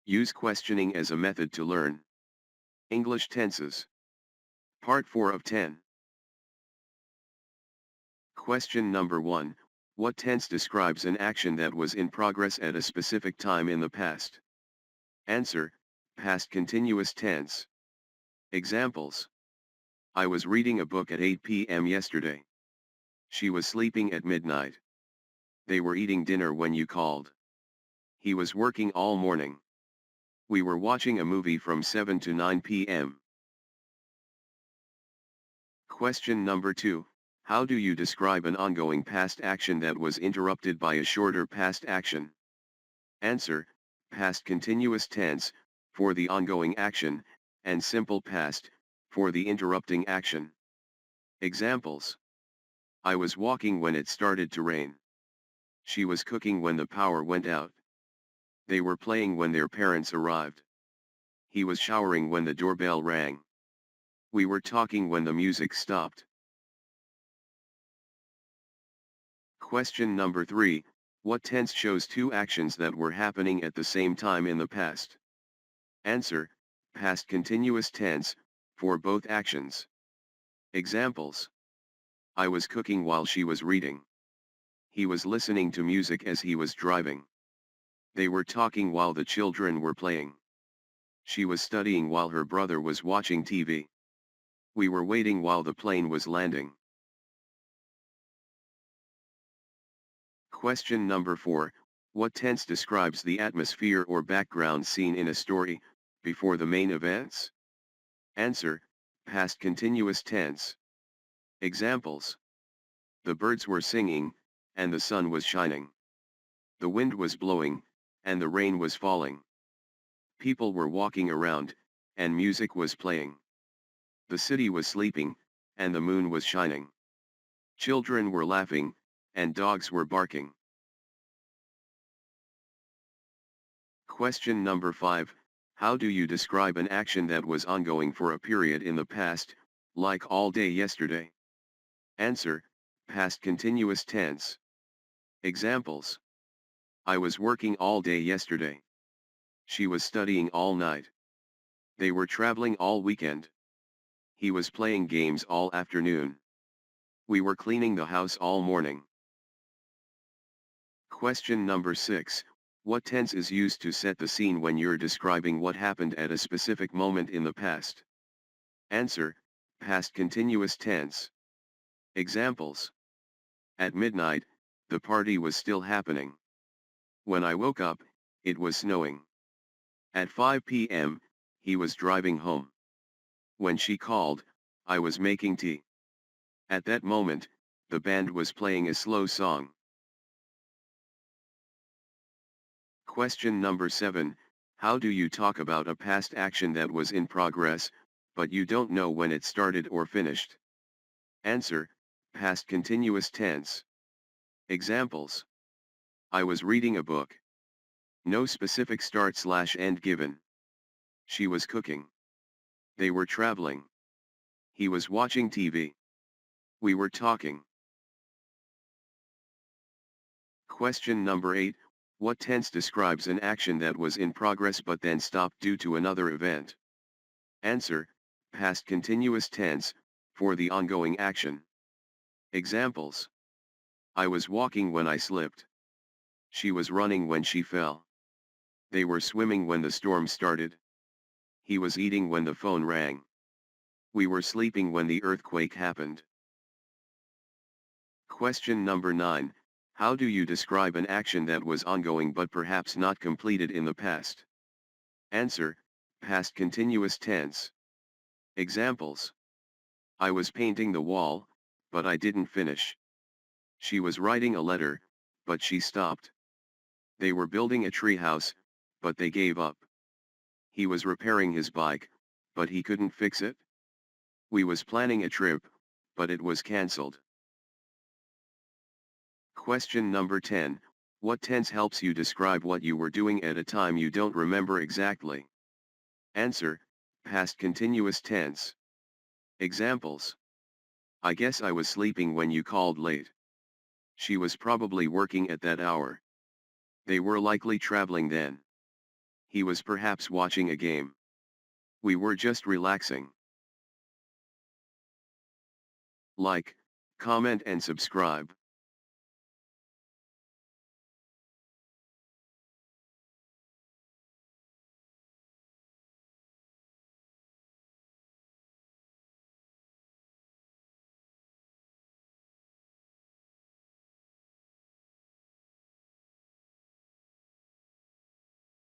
Use questioning as a method to learn. English tenses. Part 4 of 10. Question number 1. What tense describes an action that was in progress at a specific time in the past? Answer: past continuous tense. Examples: I was reading a book at 8 p.m. yesterday. She was sleeping at midnight. They were eating dinner when you called. He was working all morning. We were watching a movie from 7 to 9 p.m. Question number 2. How do you describe an ongoing past action that was interrupted by a shorter past action? Answer: past continuous tense, for the ongoing action, and simple past, for the interrupting action. Examples: I was walking when it started to rain. She was cooking when the power went out. They were playing when their parents arrived. He was showering when the doorbell rang. We were talking when the music stopped. Question number 3. What tense shows two actions that were happening at the same time in the past? Answer: past continuous tense, for both actions. Examples: I was cooking while she was reading. He was listening to music as he was driving. They were talking while the children were playing. She was studying while her brother was watching TV. We were waiting while the plane was landing. Question number 4. What tense describes the atmosphere or background scene in a story, before the main events? Answer: past continuous tense. Examples: the birds were singing, and the sun was shining. The wind was blowing, and the rain was falling. People were walking around, and music was playing. The city was sleeping, and the moon was shining. Children were laughing, and dogs were barking. Question number 5. How do you describe an action that was ongoing for a period in the past, like all day yesterday? Answer: past continuous tense. Examples: I was working all day yesterday. She was studying all night. They were traveling all weekend. He was playing games all afternoon. We were cleaning the house all morning. Question number 6. What tense is used to set the scene when you're describing what happened at a specific moment in the past? Answer: past continuous tense. Examples: at midnight, the party was still happening. When I woke up, it was snowing. At 5 p.m., he was driving home. When she called, I was making tea. At that moment, the band was playing a slow song. Question number 7. How do you talk about a past action that was in progress, but you don't know when it started or finished? Answer: past continuous tense. Examples: I was reading a book. No specific start/end given. She was cooking. They were traveling. He was watching TV. We were talking. Question number 8. What tense describes an action that was in progress but then stopped due to another event? Answer: past continuous tense, for the ongoing action. Examples: I was walking when I slipped. She was running when she fell. They were swimming when the storm started. He was eating when the phone rang. We were sleeping when the earthquake happened. Question number 9. How do you describe an action that was ongoing but perhaps not completed in the past? Answer: past continuous tense. Examples: I was painting the wall, but I didn't finish. She was writing a letter, but she stopped. They were building a treehouse, but they gave up. He was repairing his bike, but he couldn't fix it. We was planning a trip, but it was cancelled. Question number 10. What tense helps you describe what you were doing at a time you don't remember exactly? Answer: past continuous tense. Examples: I guess I was sleeping when you called late. She was probably working at that hour. They were likely traveling then. he was perhaps watching a game. We were just relaxing. Like, comment and subscribe.